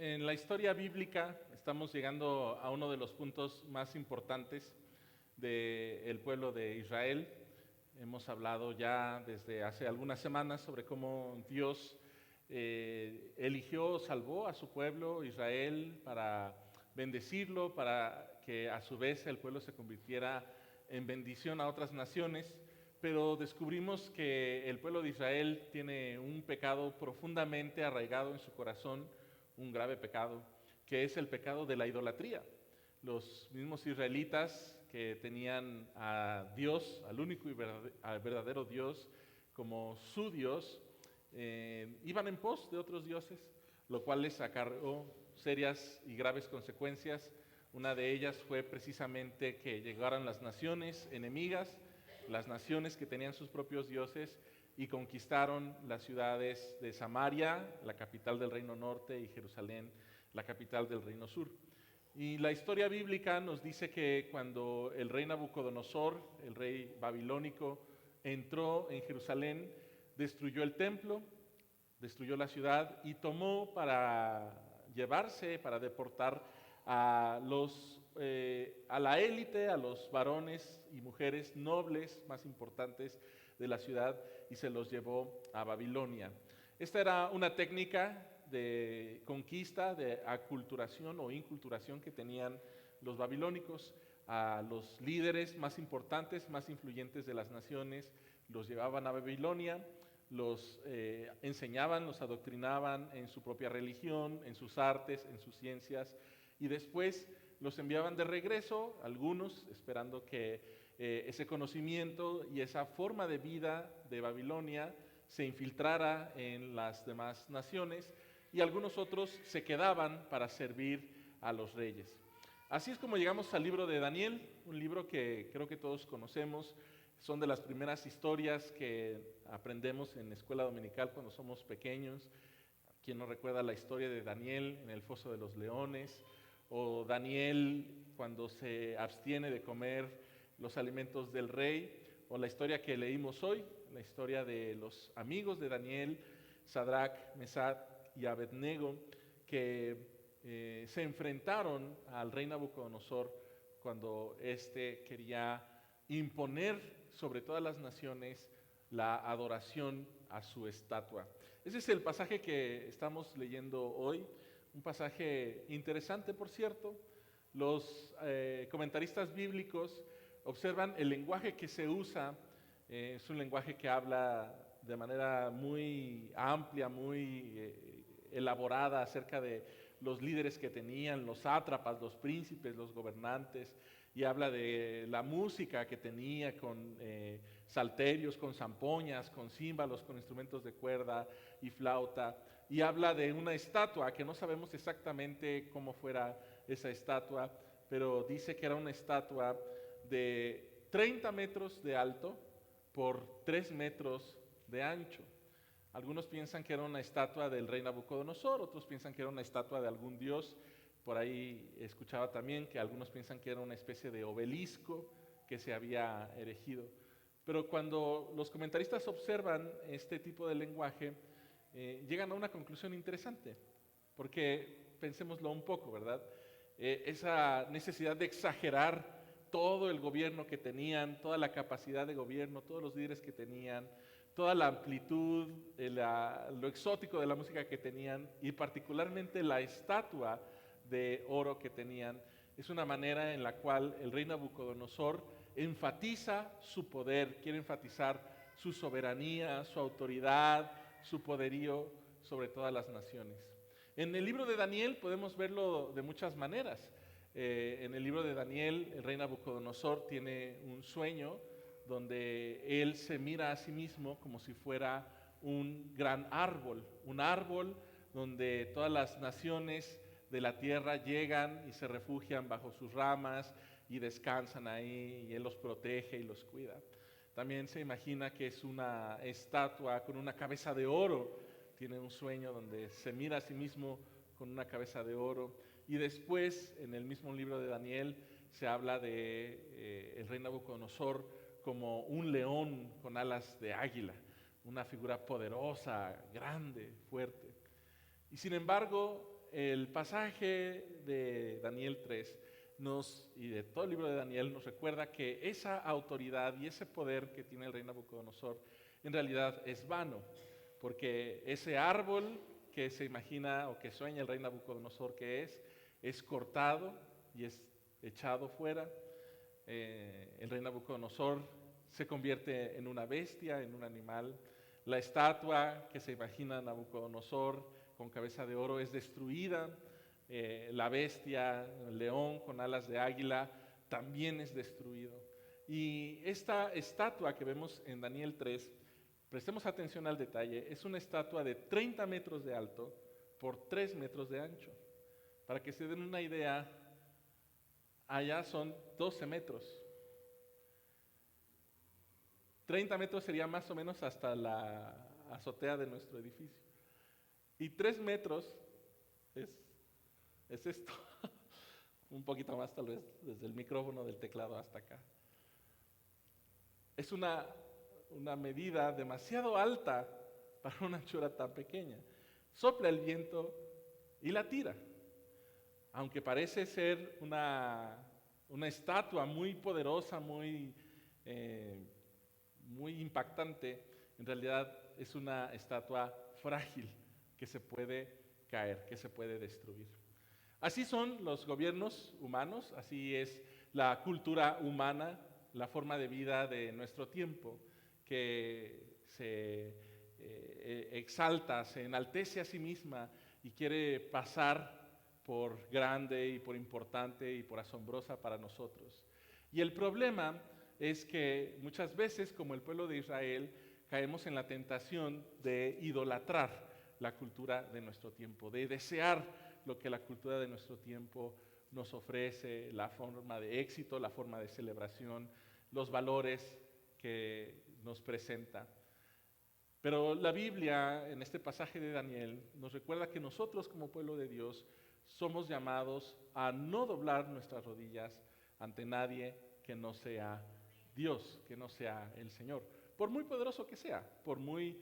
En la historia bíblica estamos llegando a uno de los puntos más importantes del pueblo de Israel. Hemos hablado ya desde hace algunas semanas sobre cómo Dios eligió, salvó a su pueblo Israel para bendecirlo, para que a su vez el pueblo se convirtiera en bendición a otras naciones. Pero descubrimos que el pueblo de Israel tiene un pecado profundamente arraigado en su corazón, un grave pecado, que es el pecado de la idolatría. Los mismos israelitas que tenían a Dios, al único y verdadero Dios, como su Dios, iban en pos de otros dioses, lo cual les acarreó serias y graves consecuencias. Una de ellas fue precisamente que llegaran las naciones enemigas, las naciones que tenían sus propios dioses, y conquistaron las ciudades de Samaria, la capital del reino norte, y Jerusalén, la capital del reino sur. Y la historia bíblica nos dice que cuando el rey Nabucodonosor, el rey babilónico, entró en Jerusalén, destruyó el templo, destruyó la ciudad y tomó para llevarse, para deportar a la élite, a los varones y mujeres nobles más importantes de la ciudad, y se los llevó a Babilonia. Esta era una técnica de conquista, de aculturación o inculturación que tenían los babilónicos. A los líderes más importantes, más influyentes de las naciones, los llevaban a Babilonia, los enseñaban, los adoctrinaban en su propia religión, en sus artes, en sus ciencias, y después los enviaban de regreso, algunos esperando que ese conocimiento y esa forma de vida de Babilonia se infiltrara en las demás naciones, y algunos otros se quedaban para servir a los reyes. Así es como llegamos al libro de Daniel, un libro que creo que todos conocemos. Son de las primeras historias que aprendemos en escuela dominical cuando somos pequeños. ¿Quién no recuerda la historia de Daniel en el foso de los leones? O Daniel cuando se abstiene de comer los alimentos del rey, o la historia que leímos hoy, la historia de los amigos de Daniel, Sadrach, Mesach y Abednego, que se enfrentaron al rey Nabucodonosor cuando éste quería imponer sobre todas las naciones la adoración a su estatua. Ese es el pasaje que estamos leyendo hoy, un pasaje interesante, por cierto. Los comentaristas bíblicos observan el lenguaje que se usa. Es un lenguaje que habla de manera muy amplia, muy elaborada acerca de los líderes que tenían, los sátrapas, los príncipes, los gobernantes, y habla de la música que tenía con salterios, con zampoñas, con címbalos, con instrumentos de cuerda y flauta, y habla de una estatua que no sabemos exactamente cómo fuera esa estatua, pero dice que era una estatua de 30 metros de alto por 3 metros de ancho. Algunos piensan que era una estatua del rey Nabucodonosor, otros piensan que era una estatua de algún dios. Por ahí escuchaba también que algunos piensan que era una especie de obelisco que se había erigido. Pero cuando los comentaristas observan este tipo de lenguaje, llegan a una conclusión interesante, porque pensémoslo un poco, ¿verdad? Esa necesidad de exagerar todo el gobierno que tenían, toda la capacidad de gobierno, todos los líderes que tenían, toda la amplitud, lo exótico de la música que tenían, y particularmente la estatua de oro que tenían, es una manera en la cual el rey Nabucodonosor enfatiza su poder, quiere enfatizar su soberanía, su autoridad, su poderío sobre todas las naciones. En el libro de Daniel podemos verlo de muchas maneras. En el libro de Daniel, el rey Nabucodonosor tiene un sueño donde él se mira a sí mismo como si fuera un gran árbol, un árbol donde todas las naciones de la tierra llegan y se refugian bajo sus ramas y descansan ahí, y él los protege y los cuida. También se imagina que es una estatua con una cabeza de oro. Tiene un sueño donde se mira a sí mismo con una cabeza de oro. Y después, en el mismo libro de Daniel, se habla de el rey Nabucodonosor como un león con alas de águila, una figura poderosa, grande, fuerte. Y sin embargo, el pasaje de Daniel 3 y de todo el libro de Daniel nos recuerda que esa autoridad y ese poder que tiene el rey Nabucodonosor en realidad es vano, porque ese árbol que se imagina o que sueña el rey Nabucodonosor que es cortado y es echado fuera. El rey Nabucodonosor se convierte en una bestia, en un animal. La estatua que se imagina Nabucodonosor con cabeza de oro es destruida. La bestia, el león con alas de águila, también es destruido. Y esta estatua que vemos en Daniel 3, prestemos atención al detalle, es una estatua de 30 metros de alto por 3 metros de ancho. Para que se den una idea, allá son 12 metros. 30 metros sería más o menos hasta la azotea de nuestro edificio. Y 3 metros es esto. Un poquito más tal vez, desde el micrófono del teclado hasta acá. Es una medida demasiado alta para una anchura tan pequeña. Sopla el viento y la tira. Aunque parece ser una estatua muy poderosa, muy impactante, en realidad es una estatua frágil que se puede caer, que se puede destruir. Así son los gobiernos humanos, así es la cultura humana, la forma de vida de nuestro tiempo, que se exalta, se enaltece a sí misma y quiere pasar por grande y por importante y por asombrosa para nosotros. Y el problema es que muchas veces, como el pueblo de Israel, caemos en la tentación de idolatrar la cultura de nuestro tiempo, de desear lo que la cultura de nuestro tiempo nos ofrece, la forma de éxito, la forma de celebración, los valores que nos presenta. Pero la Biblia, en este pasaje de Daniel, nos recuerda que nosotros como pueblo de Dios somos llamados a no doblar nuestras rodillas ante nadie que no sea Dios, que no sea el Señor. Por muy poderoso que sea, por muy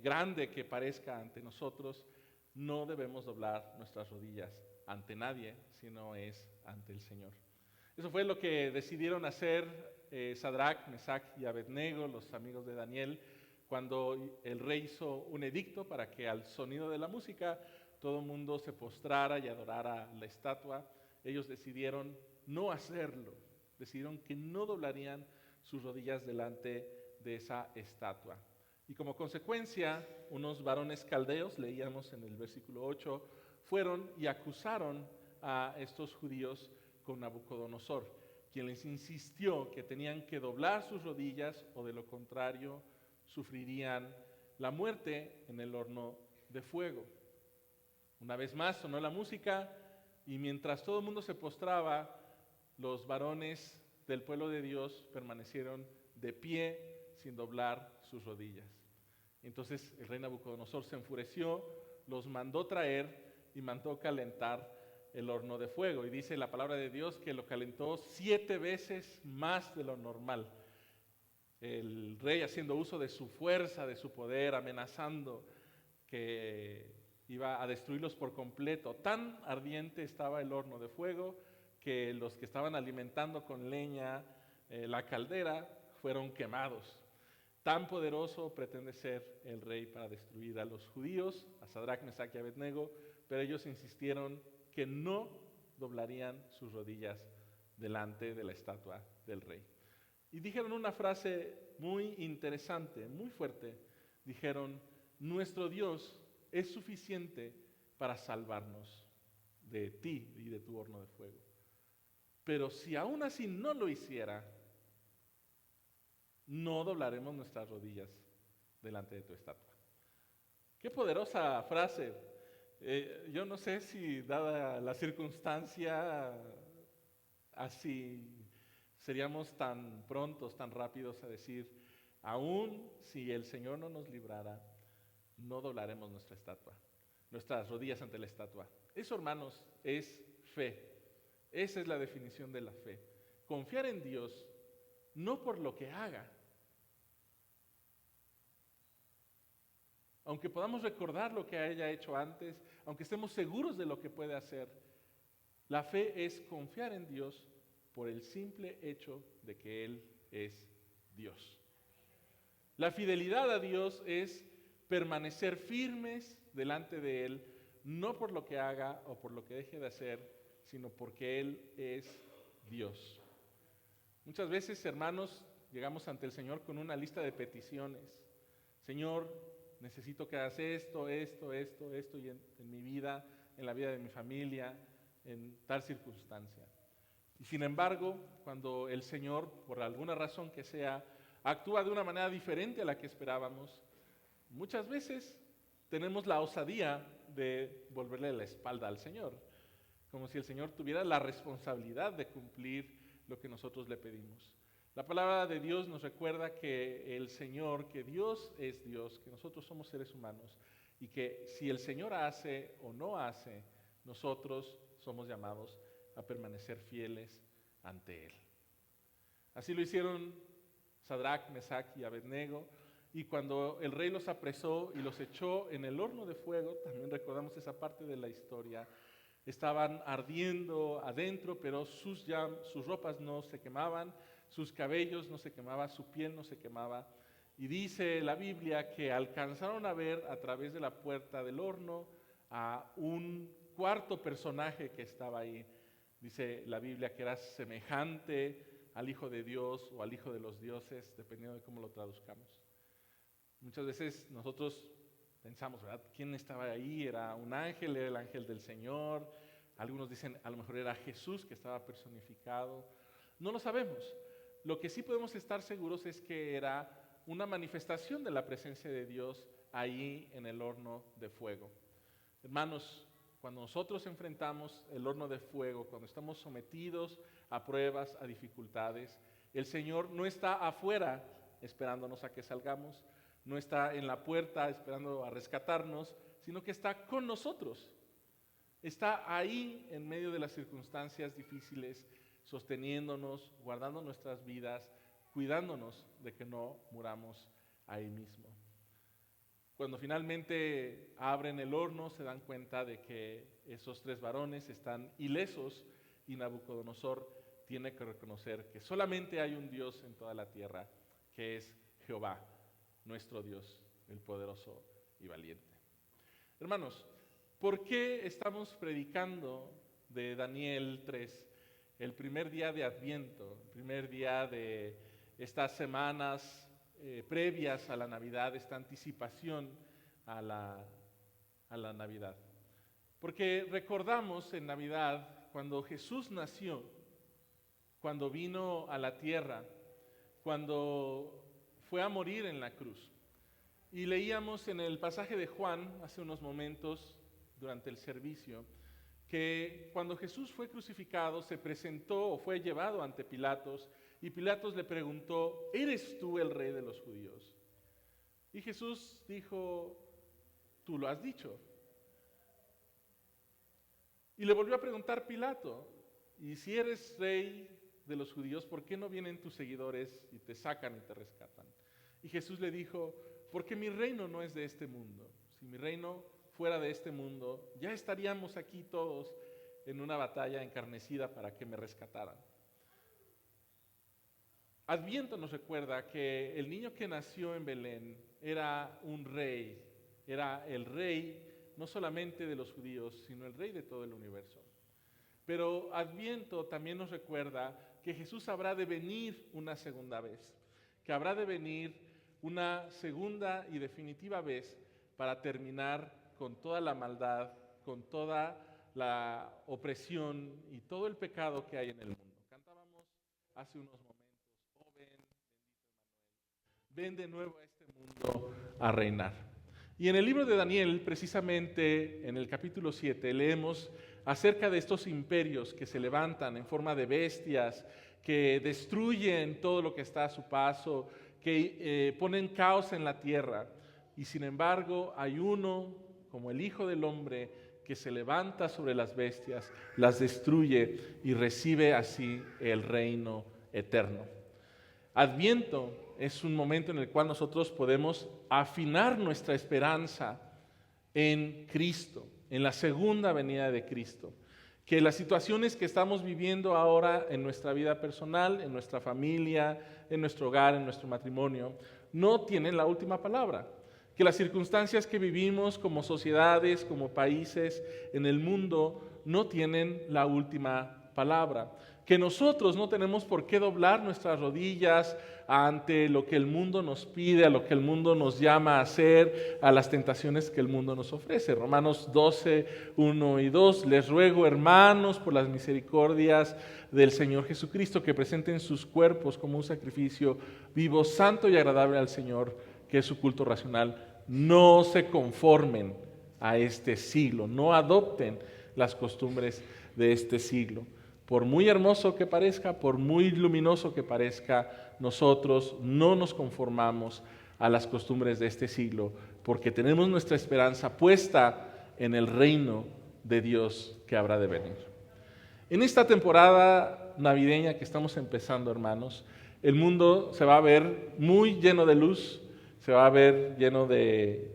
grande que parezca ante nosotros, no debemos doblar nuestras rodillas ante nadie, sino es ante el Señor. Eso fue lo que decidieron hacer Sadrac, Mesach y Abednego, los amigos de Daniel, cuando el rey hizo un edicto para que al sonido de la música todo el mundo se postrara y adorara la estatua. Ellos decidieron no hacerlo, decidieron que no doblarían sus rodillas delante de esa estatua. Y como consecuencia, unos varones caldeos, leíamos en el versículo 8, fueron y acusaron a estos judíos con Nabucodonosor, quien les insistió que tenían que doblar sus rodillas o de lo contrario sufrirían la muerte en el horno de fuego. Una vez más sonó la música y mientras todo el mundo se postraba, los varones del pueblo de Dios permanecieron de pie sin doblar sus rodillas. Entonces el rey Nabucodonosor se enfureció, los mandó traer y mandó calentar el horno de fuego. Y dice la palabra de Dios que lo calentó 7 veces más de lo normal. El rey, haciendo uso de su fuerza, de su poder, amenazando que iba a destruirlos por completo. Tan ardiente estaba el horno de fuego que los que estaban alimentando con leña la caldera fueron quemados. Tan poderoso pretende ser el rey para destruir a los judíos, a Sadrac, Mesach y Abednego, pero ellos insistieron que no doblarían sus rodillas delante de la estatua del rey. Y dijeron una frase muy interesante, muy fuerte. Dijeron, nuestro Dios es suficiente para salvarnos de ti y de tu horno de fuego. Pero si aún así no lo hiciera, no doblaremos nuestras rodillas delante de tu estatua. Qué poderosa frase. Yo no sé si dada la circunstancia así seríamos tan prontos, tan rápidos a decir, aún si el Señor no nos librara, no doblaremos nuestra estatua, nuestras rodillas ante la estatua. Eso, hermanos, es fe. Esa es la definición de la fe. Confiar en Dios no por lo que haga. Aunque podamos recordar lo que haya hecho antes, aunque estemos seguros de lo que puede hacer, la fe es confiar en Dios por el simple hecho de que Él es Dios. La fidelidad a Dios es permanecer firmes delante de Él, no por lo que haga o por lo que deje de hacer, sino porque Él es Dios. Muchas veces, hermanos, llegamos ante el Señor con una lista de peticiones. Señor, necesito que hagas esto y en mi vida, en la vida de mi familia, en tal circunstancia. Y sin embargo, cuando el Señor, por alguna razón que sea, actúa de una manera diferente a la que esperábamos, muchas veces tenemos la osadía de volverle la espalda al Señor, como si el Señor tuviera la responsabilidad de cumplir lo que nosotros le pedimos. La palabra de Dios nos recuerda que el Señor, que Dios es Dios, que nosotros somos seres humanos y que si el Señor hace o no hace, nosotros somos llamados a permanecer fieles ante Él. Así lo hicieron Sadrach, Mesach y Abednego, y cuando el rey los apresó y los echó en el horno de fuego, también recordamos esa parte de la historia, estaban ardiendo adentro, pero sus ropas no se quemaban, sus cabellos no se quemaban, su piel no se quemaba. Y dice la Biblia que alcanzaron a ver a través de la puerta del horno a un cuarto personaje que estaba ahí. Dice la Biblia que era semejante al Hijo de Dios o al Hijo de los dioses, dependiendo de cómo lo traduzcamos. Muchas veces nosotros pensamos, ¿verdad? ¿Quién estaba ahí? ¿Era un ángel? ¿Era el ángel del Señor? Algunos dicen, a lo mejor era Jesús que estaba personificado. No lo sabemos. Lo que sí podemos estar seguros es que era una manifestación de la presencia de Dios ahí en el horno de fuego. Hermanos, cuando nosotros enfrentamos el horno de fuego, cuando estamos sometidos a pruebas, a dificultades, el Señor no está afuera esperándonos a que salgamos, no está en la puerta esperando a rescatarnos, sino que está con nosotros. Está ahí en medio de las circunstancias difíciles, sosteniéndonos, guardando nuestras vidas, cuidándonos de que no muramos ahí mismo. Cuando finalmente abren el horno, se dan cuenta de que esos 3 varones están ilesos y Nabucodonosor tiene que reconocer que solamente hay un Dios en toda la tierra, que es Jehová, nuestro Dios, el poderoso y valiente. Hermanos, ¿por qué estamos predicando de Daniel 3, el primer día de Adviento, el primer día de estas semanas previas a la Navidad, esta anticipación a la Navidad? Porque recordamos en Navidad cuando Jesús nació, cuando vino a la tierra, cuando fue a morir en la cruz. Y leíamos en el pasaje de Juan hace unos momentos durante el servicio que cuando Jesús fue crucificado se presentó o fue llevado ante Pilatos y Pilatos le preguntó, ¿eres tú el rey de los judíos? Y Jesús dijo, tú lo has dicho. Y le volvió a preguntar Pilato, y si eres rey de los judíos, ¿por qué no vienen tus seguidores y te sacan y te rescatan? Y Jesús le dijo, porque mi reino no es de este mundo. Si mi reino fuera de este mundo, ya estaríamos aquí todos en una batalla encarnecida para que me rescataran. Adviento nos recuerda que el niño que nació en Belén era un rey, era el rey no solamente de los judíos, sino el rey de todo el universo. Pero Adviento también nos recuerda que Jesús habrá de venir una segunda vez, que habrá de venir una segunda y definitiva vez para terminar con toda la maldad, con toda la opresión y todo el pecado que hay en el mundo. Cantábamos hace unos momentos, oh ven, bendito Emmanuel, ven de nuevo a este mundo a reinar. Y en el libro de Daniel, precisamente en el capítulo 7, leemos acerca de estos imperios que se levantan en forma de bestias, que destruyen todo lo que está a su paso, que ponen caos en la tierra. Y sin embargo, hay uno, como el Hijo del Hombre, que se levanta sobre las bestias, las destruye y recibe así el reino eterno. Adviento es un momento en el cual nosotros podemos afinar nuestra esperanza en Cristo, en la segunda venida de Cristo. Que las situaciones que estamos viviendo ahora en nuestra vida personal, en nuestra familia, en nuestro hogar, en nuestro matrimonio, no tienen la última palabra. Que las circunstancias que vivimos como sociedades, como países en el mundo, no tienen la última palabra. Que nosotros no tenemos por qué doblar nuestras rodillas ante lo que el mundo nos pide, a lo que el mundo nos llama a hacer, a las tentaciones que el mundo nos ofrece. Romanos 12, 1 y 2, les ruego, hermanos, por las misericordias del Señor Jesucristo, que presenten sus cuerpos como un sacrificio vivo, santo y agradable al Señor, que es su culto racional. No se conformen a este siglo, no adopten las costumbres de este siglo. Por muy hermoso que parezca, por muy luminoso que parezca, nosotros no nos conformamos a las costumbres de este siglo, porque tenemos nuestra esperanza puesta en el reino de Dios que habrá de venir. En esta temporada navideña que estamos empezando, hermanos, el mundo se va a ver muy lleno de luz, se va a ver lleno de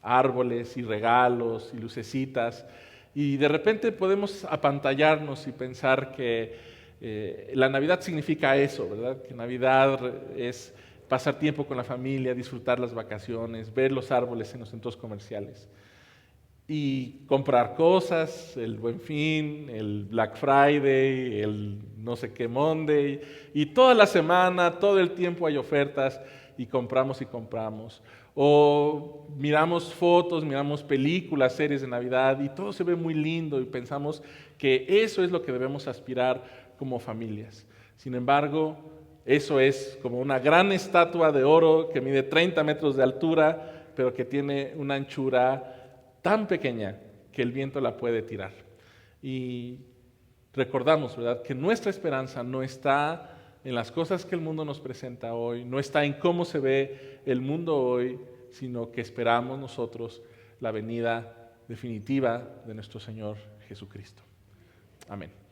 árboles y regalos y lucecitas, y de repente podemos apantallarnos y pensar que la Navidad significa eso, ¿verdad? Que Navidad es pasar tiempo con la familia, disfrutar las vacaciones, ver los árboles en los centros comerciales y comprar cosas, el Buen Fin, el Black Friday, el no sé qué Monday, y toda la semana, todo el tiempo hay ofertas y compramos y compramos. O miramos fotos, miramos películas, series de Navidad y todo se ve muy lindo y pensamos que eso es lo que debemos aspirar como familias. Sin embargo, eso es como una gran estatua de oro que mide 30 metros de altura, pero que tiene una anchura tan pequeña que el viento la puede tirar. Y recordamos, ¿verdad?, que nuestra esperanza no está en las cosas que el mundo nos presenta hoy, no está en cómo se ve el mundo hoy, sino que esperamos nosotros la venida definitiva de nuestro Señor Jesucristo. Amén.